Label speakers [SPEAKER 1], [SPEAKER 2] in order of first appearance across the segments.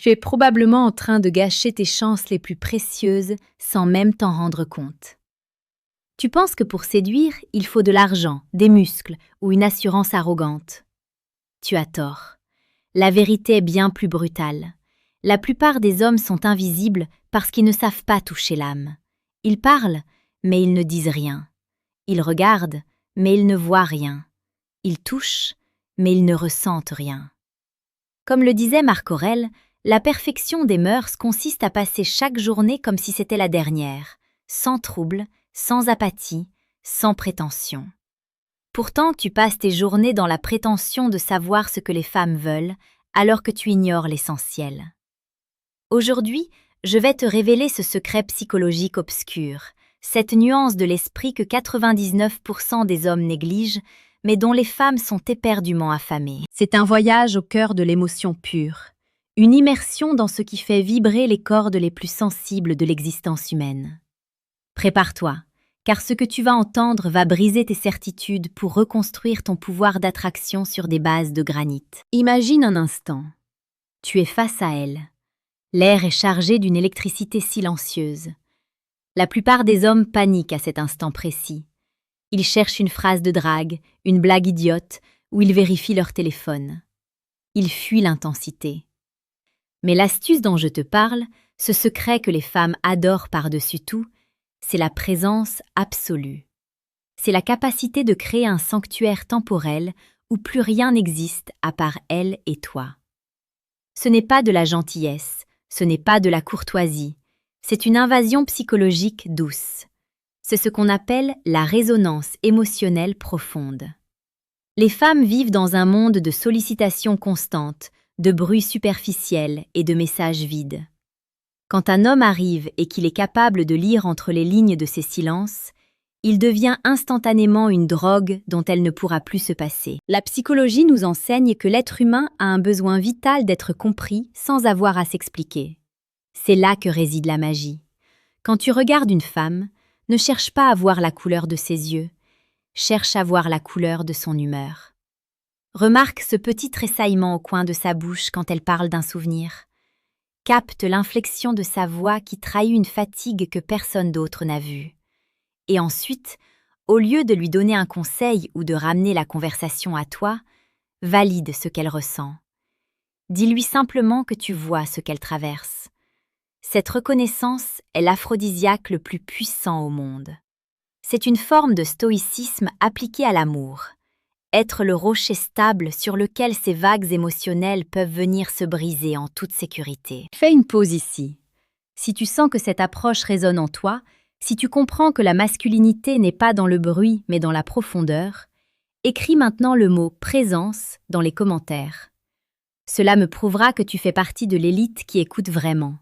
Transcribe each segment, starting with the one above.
[SPEAKER 1] Tu es probablement en train de gâcher tes chances les plus précieuses sans même t'en rendre compte. Tu penses que pour séduire, il faut de l'argent, des muscles ou une assurance arrogante. Tu as tort. La vérité est bien plus brutale. La plupart des hommes sont invisibles parce qu'ils ne savent pas toucher l'âme. Ils parlent, mais ils ne disent rien. Ils regardent, mais ils ne voient rien. Ils touchent, mais ils ne ressentent rien. Comme le disait Marc Aurèle, la perfection des mœurs consiste à passer chaque journée comme si c'était la dernière, sans trouble, sans apathie, sans prétention. Pourtant, tu passes tes journées dans la prétention de savoir ce que les femmes veulent, alors que tu ignores l'essentiel. Aujourd'hui, je vais te révéler ce secret psychologique obscur, cette nuance de l'esprit que 99% des hommes négligent, mais dont les femmes sont éperdument affamées. C'est un voyage au cœur de l'émotion pure, une immersion dans ce qui fait vibrer les cordes les plus sensibles de l'existence humaine. Prépare-toi, car ce que tu vas entendre va briser tes certitudes pour reconstruire ton pouvoir d'attraction sur des bases de granit. Imagine un instant. Tu es face à elle. L'air est chargé d'une électricité silencieuse. La plupart des hommes paniquent à cet instant précis. Ils cherchent une phrase de drague, une blague idiote, ou ils vérifient leur téléphone. Ils fuient l'intensité. Mais l'astuce dont je te parle, ce secret que les femmes adorent par-dessus tout, c'est la présence absolue. C'est la capacité de créer un sanctuaire temporel où plus rien n'existe à part elle et toi. Ce n'est pas de la gentillesse, ce n'est pas de la courtoisie, c'est une invasion psychologique douce. C'est ce qu'on appelle la résonance émotionnelle profonde. Les femmes vivent dans un monde de sollicitations constantes, de bruits superficiels et de messages vides. Quand un homme arrive et qu'il est capable de lire entre les lignes de ses silences, il devient instantanément une drogue dont elle ne pourra plus se passer. La psychologie nous enseigne que l'être humain a un besoin vital d'être compris sans avoir à s'expliquer. C'est là que réside la magie. Quand tu regardes une femme, ne cherche pas à voir la couleur de ses yeux, cherche à voir la couleur de son humeur. Remarque ce petit tressaillement au coin de sa bouche quand elle parle d'un souvenir. Capte l'inflexion de sa voix qui trahit une fatigue que personne d'autre n'a vue. Et ensuite, au lieu de lui donner un conseil ou de ramener la conversation à toi, valide ce qu'elle ressent. Dis-lui simplement que tu vois ce qu'elle traverse. Cette reconnaissance est l'aphrodisiaque le plus puissant au monde. C'est une forme de stoïcisme appliquée à l'amour. Être le rocher stable sur lequel ces vagues émotionnelles peuvent venir se briser en toute sécurité. Fais une pause ici. Si tu sens que cette approche résonne en toi, si tu comprends que la masculinité n'est pas dans le bruit mais dans la profondeur, écris maintenant le mot « présence » dans les commentaires. Cela me prouvera que tu fais partie de l'élite qui écoute vraiment.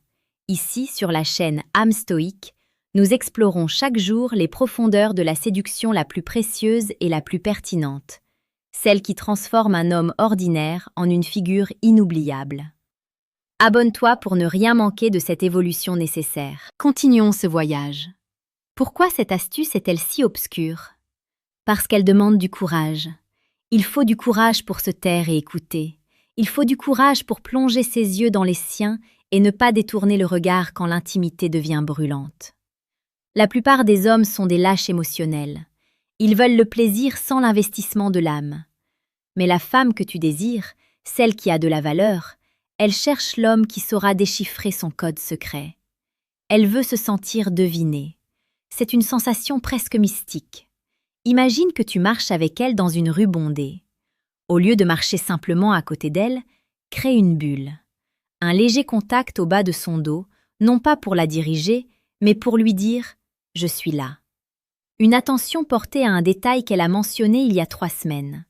[SPEAKER 1] Ici, sur la chaîne Âme Stoïque, nous explorons chaque jour les profondeurs de la séduction la plus précieuse et la plus pertinente, celle qui transforme un homme ordinaire en une figure inoubliable. Abonne-toi pour ne rien manquer de cette évolution nécessaire. Continuons ce voyage. Pourquoi cette astuce est-elle si obscure? Parce qu'elle demande du courage. Il faut du courage pour se taire et écouter. Il faut du courage pour plonger ses yeux dans les siens et ne pas détourner le regard quand l'intimité devient brûlante. La plupart des hommes sont des lâches émotionnels. Ils veulent le plaisir sans l'investissement de l'âme. Mais la femme que tu désires, celle qui a de la valeur, elle cherche l'homme qui saura déchiffrer son code secret. Elle veut se sentir devinée. C'est une sensation presque mystique. Imagine que tu marches avec elle dans une rue bondée. Au lieu de marcher simplement à côté d'elle, crée une bulle. Un léger contact au bas de son dos, non pas pour la diriger, mais pour lui dire « Je suis là ». Une attention portée à un détail qu'elle a mentionné il y a 3 semaines.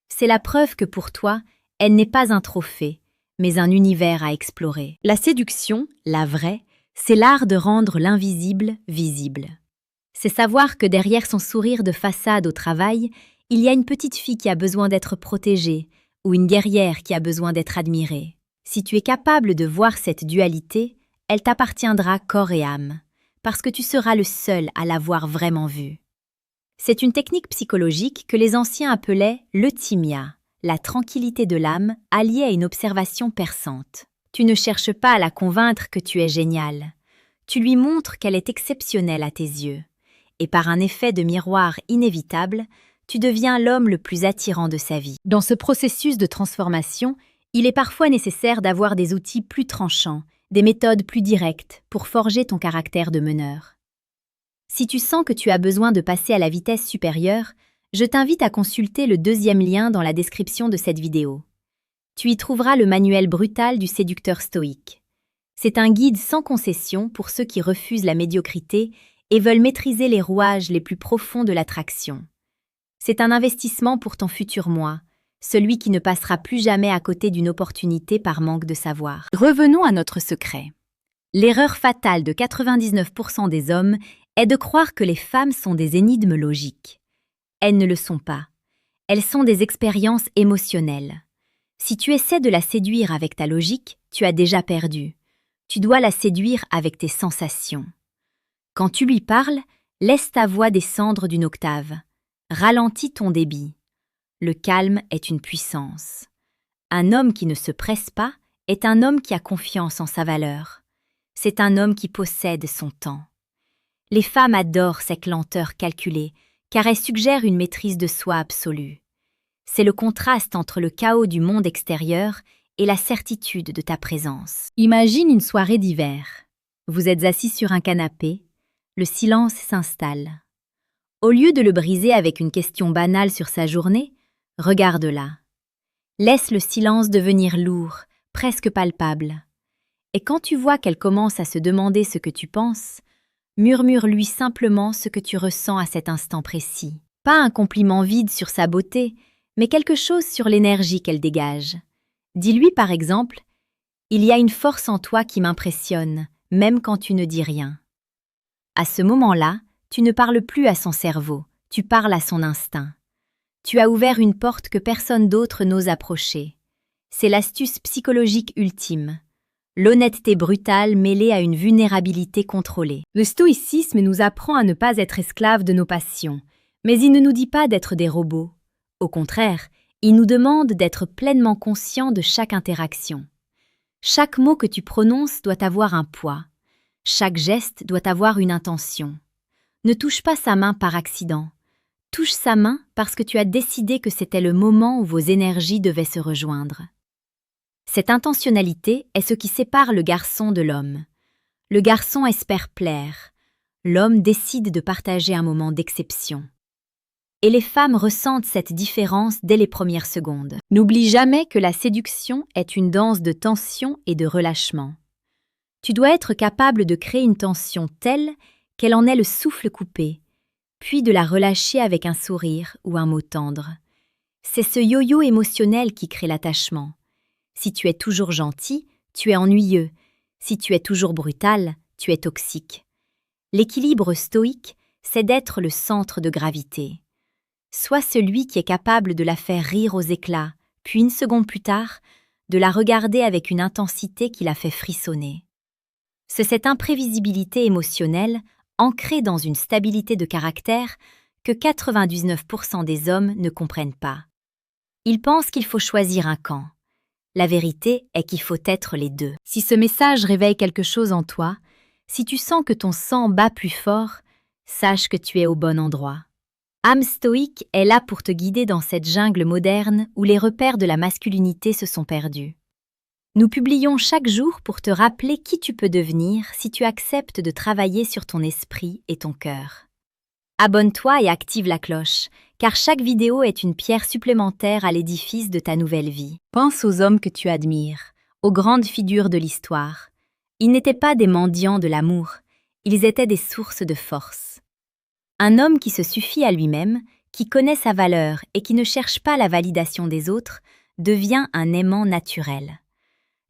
[SPEAKER 1] C'est la preuve que pour toi, elle n'est pas un trophée, mais un univers à explorer. La séduction, la vraie, c'est l'art de rendre l'invisible visible. C'est savoir que derrière son sourire de façade au travail, il y a une petite fille qui a besoin d'être protégée ou une guerrière qui a besoin d'être admirée. Si tu es capable de voir cette dualité, elle t'appartiendra corps et âme, parce que tu seras le seul à l'avoir vraiment vue. C'est une technique psychologique que les anciens appelaient l'euthymia, la tranquillité de l'âme alliée à une observation perçante. Tu ne cherches pas à la convaincre que tu es génial. Tu lui montres qu'elle est exceptionnelle à tes yeux. Et par un effet de miroir inévitable, tu deviens l'homme le plus attirant de sa vie. Dans ce processus de transformation, il est parfois nécessaire d'avoir des outils plus tranchants, des méthodes plus directes pour forger ton caractère de meneur. Si tu sens que tu as besoin de passer à la vitesse supérieure, je t'invite à consulter le deuxième lien dans la description de cette vidéo. Tu y trouveras le manuel brutal du séducteur stoïque. C'est un guide sans concession pour ceux qui refusent la médiocrité et veulent maîtriser les rouages les plus profonds de l'attraction. C'est un investissement pour ton futur moi, celui qui ne passera plus jamais à côté d'une opportunité par manque de savoir. Revenons à notre secret. L'erreur fatale de 99% des hommes est de croire que les femmes sont des énigmes logiques. Elles ne le sont pas. Elles sont des expériences émotionnelles. Si tu essaies de la séduire avec ta logique, tu as déjà perdu. Tu dois la séduire avec tes sensations. Quand tu lui parles, laisse ta voix descendre d'une octave. Ralentis ton débit. Le calme est une puissance. Un homme qui ne se presse pas est un homme qui a confiance en sa valeur. C'est un homme qui possède son temps. Les femmes adorent cette lenteur calculée, car elle suggère une maîtrise de soi absolue. C'est le contraste entre le chaos du monde extérieur et la certitude de ta présence. Imagine une soirée d'hiver. Vous êtes assis sur un canapé, le silence s'installe. Au lieu de le briser avec une question banale sur sa journée, regarde-la. Laisse le silence devenir lourd, presque palpable. Et quand tu vois qu'elle commence à se demander ce que tu penses, murmure-lui simplement ce que tu ressens à cet instant précis. Pas un compliment vide sur sa beauté, mais quelque chose sur l'énergie qu'elle dégage. Dis-lui par exemple « Il y a une force en toi qui m'impressionne, même quand tu ne dis rien. » À ce moment-là, tu ne parles plus à son cerveau, tu parles à son instinct. Tu as ouvert une porte que personne d'autre n'ose approcher. C'est l'astuce psychologique ultime. L'honnêteté brutale mêlée à une vulnérabilité contrôlée. Le stoïcisme nous apprend à ne pas être esclaves de nos passions, mais il ne nous dit pas d'être des robots. Au contraire, il nous demande d'être pleinement conscients de chaque interaction. Chaque mot que tu prononces doit avoir un poids. Chaque geste doit avoir une intention. Ne touche pas sa main par accident. Touche sa main parce que tu as décidé que c'était le moment où vos énergies devaient se rejoindre. Cette intentionnalité est ce qui sépare le garçon de l'homme. Le garçon espère plaire. L'homme décide de partager un moment d'exception. Et les femmes ressentent cette différence dès les premières secondes. N'oublie jamais que la séduction est une danse de tension et de relâchement. Tu dois être capable de créer une tension telle qu'elle en ait le souffle coupé, puis de la relâcher avec un sourire ou un mot tendre. C'est ce yo-yo émotionnel qui crée l'attachement. Si tu es toujours gentil, tu es ennuyeux. Si tu es toujours brutal, tu es toxique. L'équilibre stoïque, c'est d'être le centre de gravité. Sois celui qui est capable de la faire rire aux éclats, puis une seconde plus tard, de la regarder avec une intensité qui la fait frissonner. C'est cette imprévisibilité émotionnelle, ancrée dans une stabilité de caractère, que 99% des hommes ne comprennent pas. Ils pensent qu'il faut choisir un camp. La vérité est qu'il faut être les deux. Si ce message réveille quelque chose en toi, si tu sens que ton sang bat plus fort, sache que tu es au bon endroit. Âme stoïque est là pour te guider dans cette jungle moderne où les repères de la masculinité se sont perdus. Nous publions chaque jour pour te rappeler qui tu peux devenir si tu acceptes de travailler sur ton esprit et ton cœur. Abonne-toi et active la cloche, car chaque vidéo est une pierre supplémentaire à l'édifice de ta nouvelle vie. Pense aux hommes que tu admires, aux grandes figures de l'histoire. Ils n'étaient pas des mendiants de l'amour, ils étaient des sources de force. Un homme qui se suffit à lui-même, qui connaît sa valeur et qui ne cherche pas la validation des autres, devient un aimant naturel.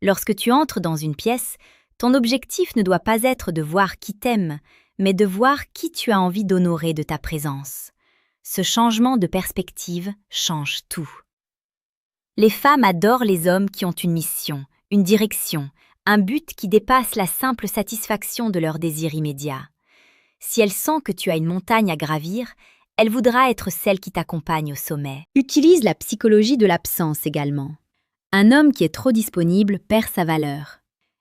[SPEAKER 1] Lorsque tu entres dans une pièce, ton objectif ne doit pas être de voir qui t'aime, mais de voir qui tu as envie d'honorer de ta présence. Ce changement de perspective change tout. Les femmes adorent les hommes qui ont une mission, une direction, un but qui dépasse la simple satisfaction de leur désir immédiat. Si elle sent que tu as une montagne à gravir, elle voudra être celle qui t'accompagne au sommet. Utilise la psychologie de l'absence également. Un homme qui est trop disponible perd sa valeur.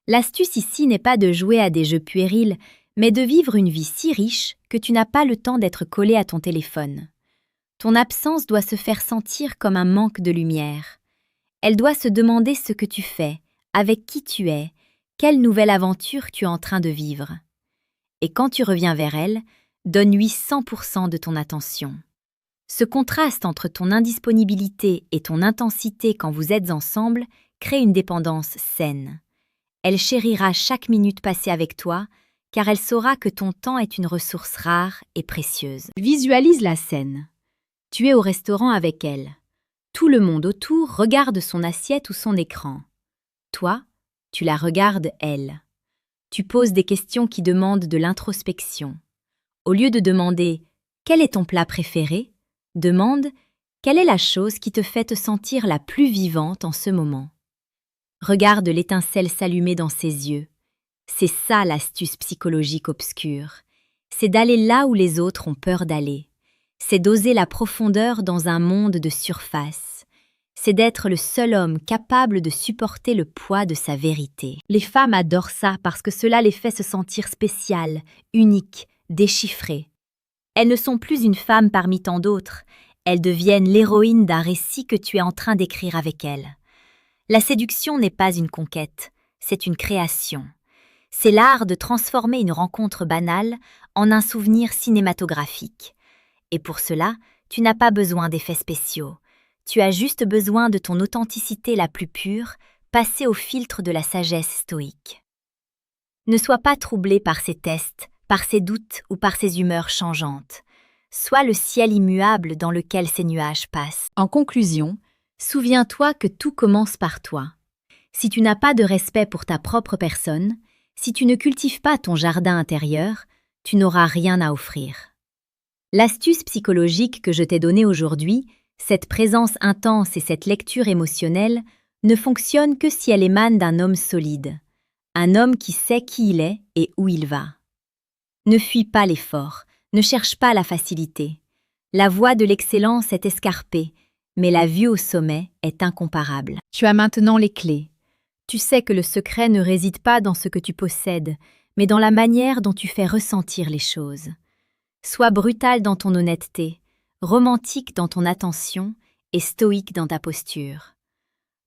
[SPEAKER 1] L'astuce ici n'est pas de jouer à des jeux puérils, mais de vivre une vie si riche que tu n'as pas le temps d'être collé à ton téléphone. Ton absence doit se faire sentir comme un manque de lumière. Elle doit se demander ce que tu fais, avec qui tu es, quelle nouvelle aventure tu es en train de vivre. Et quand tu reviens vers elle, donne-lui 100% de ton attention. Ce contraste entre ton indisponibilité et ton intensité quand vous êtes ensemble crée une dépendance saine. Elle chérira chaque minute passée avec toi, car elle saura que ton temps est une ressource rare et précieuse. Visualise la scène. Tu es au restaurant avec elle. Tout le monde autour regarde son assiette ou son écran. Toi, tu la regardes elle. Tu poses des questions qui demandent de l'introspection. Au lieu de demander « Quel est ton plat préféré ?», demande « Quelle est la chose qui te fait te sentir la plus vivante en ce moment ?» Regarde l'étincelle s'allumer dans ses yeux. C'est ça l'astuce psychologique obscure. C'est d'aller là où les autres ont peur d'aller. C'est d'oser la profondeur dans un monde de surface. C'est d'être le seul homme capable de supporter le poids de sa vérité. Les femmes adorent ça parce que cela les fait se sentir spéciales, uniques, déchiffrées. Elles ne sont plus une femme parmi tant d'autres. Elles deviennent l'héroïne d'un récit que tu es en train d'écrire avec elles. La séduction n'est pas une conquête, c'est une création. C'est l'art de transformer une rencontre banale en un souvenir cinématographique. Et pour cela, tu n'as pas besoin d'effets spéciaux. Tu as juste besoin de ton authenticité la plus pure, passée au filtre de la sagesse stoïque. Ne sois pas troublé par ces tests, par ces doutes ou par ces humeurs changeantes. Sois le ciel immuable dans lequel ces nuages passent. En conclusion, souviens-toi que tout commence par toi. Si tu n'as pas de respect pour ta propre personne, si tu ne cultives pas ton jardin intérieur, tu n'auras rien à offrir. L'astuce psychologique que je t'ai donnée aujourd'hui, cette présence intense et cette lecture émotionnelle, ne fonctionne que si elle émane d'un homme solide, un homme qui sait qui il est et où il va. Ne fuis pas l'effort, ne cherche pas la facilité. La voie de l'excellence est escarpée, mais la vue au sommet est incomparable. Tu as maintenant les clés. Tu sais que le secret ne réside pas dans ce que tu possèdes, mais dans la manière dont tu fais ressentir les choses. Sois brutal dans ton honnêteté, romantique dans ton attention et stoïque dans ta posture.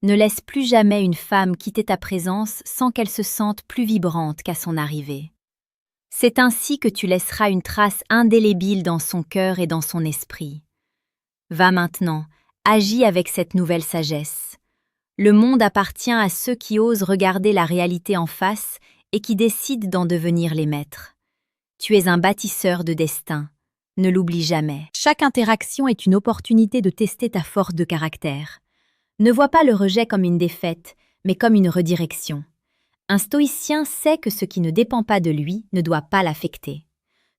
[SPEAKER 1] Ne laisse plus jamais une femme quitter ta présence sans qu'elle se sente plus vibrante qu'à son arrivée. C'est ainsi que tu laisseras une trace indélébile dans son cœur et dans son esprit. Va maintenant, agis avec cette nouvelle sagesse. Le monde appartient à ceux qui osent regarder la réalité en face et qui décident d'en devenir les maîtres. Tu es un bâtisseur de destin. Ne l'oublie jamais. Chaque interaction est une opportunité de tester ta force de caractère. Ne vois pas le rejet comme une défaite, mais comme une redirection. Un stoïcien sait que ce qui ne dépend pas de lui ne doit pas l'affecter.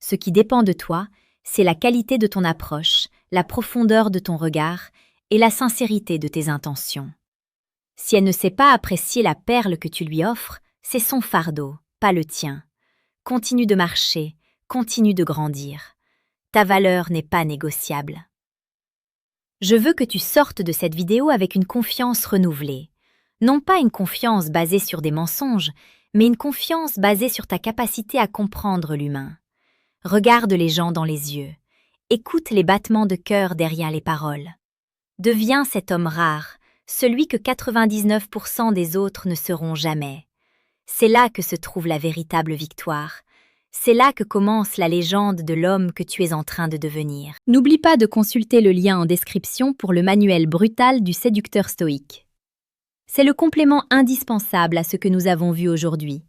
[SPEAKER 1] Ce qui dépend de toi, c'est la qualité de ton approche, la profondeur de ton regard et la sincérité de tes intentions. Si elle ne sait pas apprécier la perle que tu lui offres, c'est son fardeau, pas le tien. Continue de marcher, continue de grandir. Ta valeur n'est pas négociable. Je veux que tu sortes de cette vidéo avec une confiance renouvelée. Non pas une confiance basée sur des mensonges, mais une confiance basée sur ta capacité à comprendre l'humain. Regarde les gens dans les yeux. Écoute les battements de cœur derrière les paroles. Deviens cet homme rare, celui que 99% des autres ne seront jamais. C'est là que se trouve la véritable victoire. C'est là que commence la légende de l'homme que tu es en train de devenir. N'oublie pas de consulter le lien en description pour le manuel brutal du séducteur stoïque. C'est le complément indispensable à ce que nous avons vu aujourd'hui.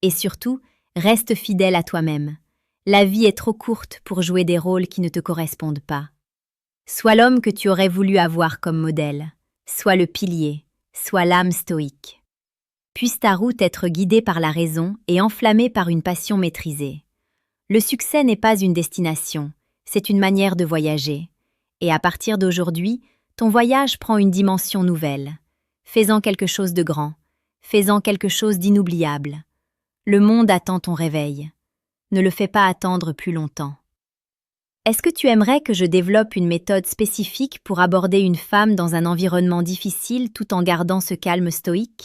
[SPEAKER 1] Et surtout, reste fidèle à toi-même. La vie est trop courte pour jouer des rôles qui ne te correspondent pas. Sois l'homme que tu aurais voulu avoir comme modèle. Sois le pilier, sois l'âme stoïque. Puisse ta route être guidée par la raison et enflammée par une passion maîtrisée. Le succès n'est pas une destination, c'est une manière de voyager. Et à partir d'aujourd'hui, ton voyage prend une dimension nouvelle. Fais-en quelque chose de grand, fais-en quelque chose d'inoubliable. Le monde attend ton réveil. Ne le fais pas attendre plus longtemps. Est-ce que tu aimerais que je développe une méthode spécifique pour aborder une femme dans un environnement difficile tout en gardant ce calme stoïque?